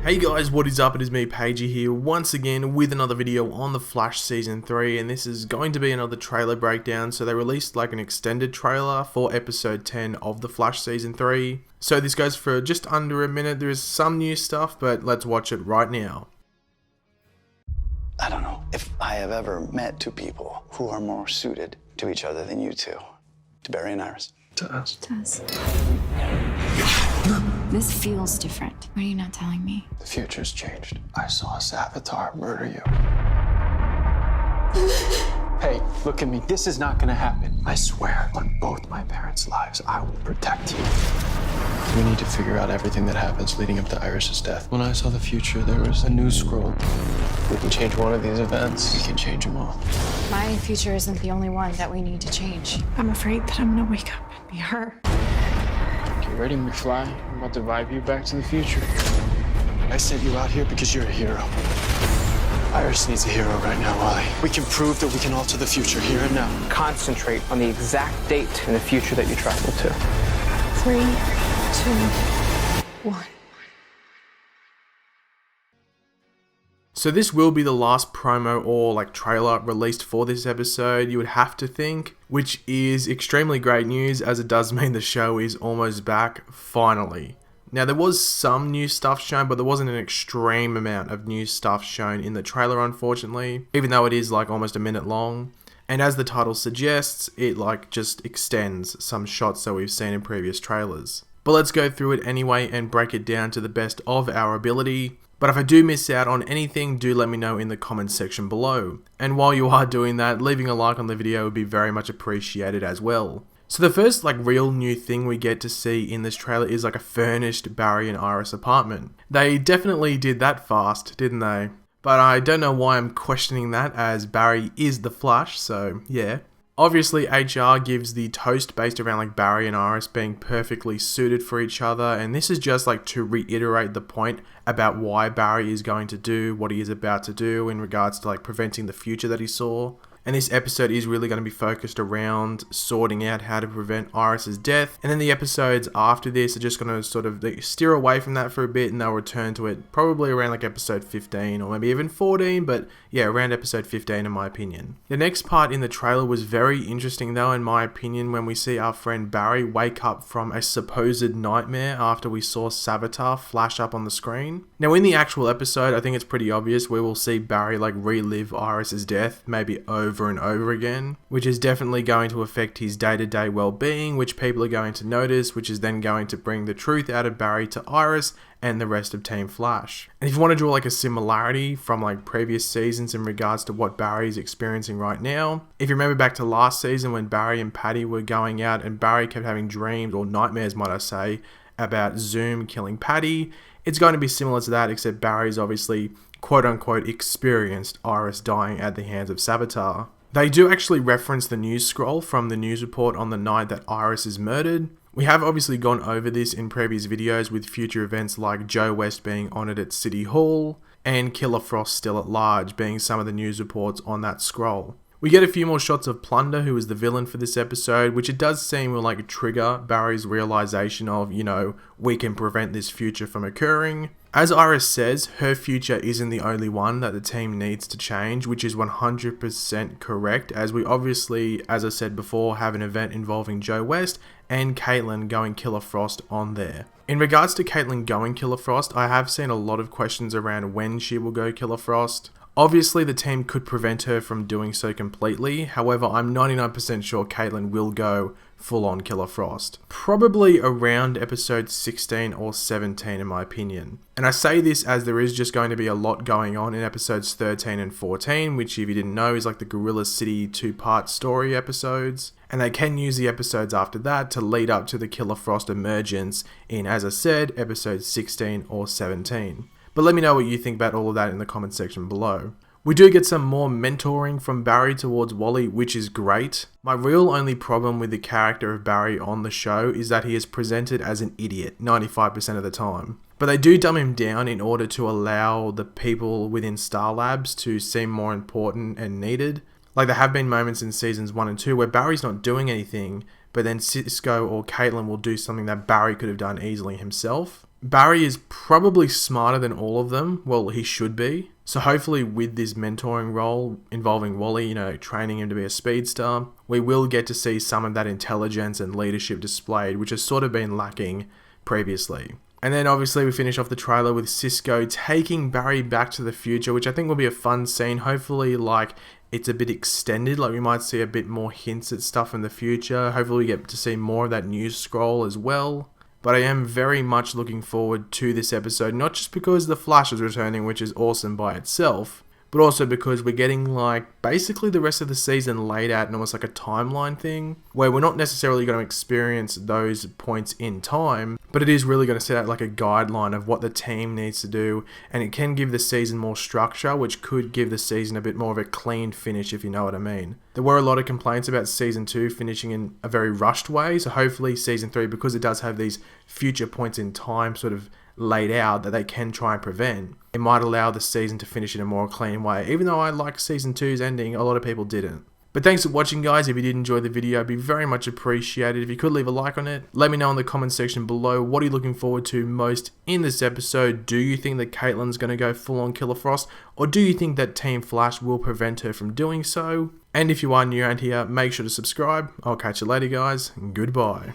Hey guys, what is up? It is me, Pagey here, once again with another video on The Flash Season 3, and this is going to be another trailer breakdown. So they released like an extended trailer for episode 10 of The Flash Season 3. So this goes for just under a minute. There is some new stuff, but let's watch it right now. I don't know if I have ever met two people who are more suited to each other than you two. To Barry and Iris. To us. It does. This feels different. What are you not telling me? The future's changed. I saw Savitar murder you. Hey, look at me. This is not gonna happen. I swear on both my parents' lives, I will protect you. We need to figure out everything that happens leading up to Iris's death. When I saw the future, there was a news scroll. We can change one of these events. We can change them all. My future isn't the only one that we need to change. I'm afraid that I'm gonna wake up and be her. Get ready, McFly. I'm about to vibe you back to the future. I sent you out here because you're a hero. Iris needs a hero right now, Wally. We can prove that we can alter the future here and now. Concentrate on the exact date in the future that you travel to. 3, 2, 1. So this will be the last promo or like trailer released for this episode, you would have to think, which is extremely great news as it does mean the show is almost back, finally. Now there was some new stuff shown, but there wasn't an extreme amount of new stuff shown in the trailer, unfortunately, even though it is like almost a minute long. And as the title suggests, it like just extends some shots that we've seen in previous trailers. But let's go through it anyway and break it down to the best of our ability. But if I do miss out on anything, do let me know in the comments section below. And while you are doing that, leaving a like on the video would be very much appreciated as well. So the first like real new thing we get to see in this trailer is like a furnished Barry and Iris apartment. They definitely did that fast, didn't they? But I don't know why I'm questioning that, as Barry is the Flash, so yeah. Obviously, HR gives the toast based around like Barry and Iris being perfectly suited for each other, and this is just like to reiterate the point about why Barry is going to do what he is about to do in regards to like preventing the future that he saw. And this episode is really going to be focused around sorting out how to prevent Iris's death. And then the episodes after this are just going to sort of steer away from that for a bit, and they'll return to it probably around like episode 15 or maybe even 14, but yeah, around episode 15 in my opinion. The next part in the trailer was very interesting though, in my opinion, when we see our friend Barry wake up from a supposed nightmare after we saw Savitar flash up on the screen. Now in the actual episode, I think it's pretty obvious we will see Barry like relive Iris's death, maybe over and over again, which is definitely going to affect his day-to-day well-being, which people are going to notice, which is then going to bring the truth out of Barry to Iris and the rest of Team Flash. And if you want to draw like a similarity from like previous seasons in regards to what Barry is experiencing right now, if you remember back to last season when Barry and Patty were going out and Barry kept having dreams, or nightmares might I say, about Zoom killing Patty, it's going to be similar to that, except Barry's obviously quote-unquote experienced Iris dying at the hands of Savitar. They do actually reference the news scroll from the news report on the night that Iris is murdered. We have obviously gone over this in previous videos with future events like Joe West being honoured at City Hall and Killer Frost still at large being some of the news reports on that scroll. We get a few more shots of Plunder, who is the villain for this episode, which it does seem will like trigger Barry's realization of, you know, we can prevent this future from occurring. As Iris says, her future isn't the only one that the team needs to change, which is 100% correct, as we obviously, as I said before, have an event involving Joe West and Caitlin going Killer Frost on there. In regards to Caitlin going Killer Frost, I have seen a lot of questions around when she will go Killer Frost. Obviously, the team could prevent her from doing so completely. However, I'm 99% sure Caitlin will go full-on Killer Frost. Probably around episode 16 or 17 in my opinion. And I say this as there is just going to be a lot going on in episodes 13 and 14, which if you didn't know is like the Gorilla City 2-part story episodes. And they can use the episodes after that to lead up to the Killer Frost emergence in, as I said, episode 16 or 17. But let me know what you think about all of that in the comment section below. We do get some more mentoring from Barry towards Wally, which is great. My real only problem with the character of Barry on the show is that he is presented as an idiot 95% of the time. But they do dumb him down in order to allow the people within Star Labs to seem more important and needed. Like there have been moments in seasons 1 and 2 where Barry's not doing anything, but then Cisco or Caitlin will do something that Barry could have done easily himself. Barry is probably smarter than all of them. Well, he should be. So hopefully with this mentoring role involving Wally, training him to be a speedster, we will get to see some of that intelligence and leadership displayed, which has sort of been lacking previously. And then obviously we finish off the trailer with Cisco taking Barry back to the future, which I think will be a fun scene. Hopefully it's a bit extended, we might see a bit more hints at stuff in the future. Hopefully we get to see more of that news scroll as well. But I am very much looking forward to this episode, not just because The Flash is returning, which is awesome by itself, but also because we're getting basically the rest of the season laid out in almost like a timeline thing, where we're not necessarily going to experience those points in time, but it is really going to set out a guideline of what the team needs to do, and it can give the season more structure, which could give the season a bit more of a clean finish, if you know what I mean. There were a lot of complaints about season 2 finishing in a very rushed way, so hopefully season 3, because it does have these future points in time sort of laid out that they can try and prevent, it might allow the season to finish in a more clean way. Even though I like season 2's ending, a lot of people didn't. But thanks for watching, guys. If you did enjoy the video, it'd be very much appreciated if you could leave a like on it. Let me know in the comment section below, what are you looking forward to most in this episode? Do you think that Caitlin's going to go full on Killer Frost, or do you think that Team Flash will prevent her from doing so? And if you are new around here, make sure to subscribe. I'll catch you later, guys. Goodbye.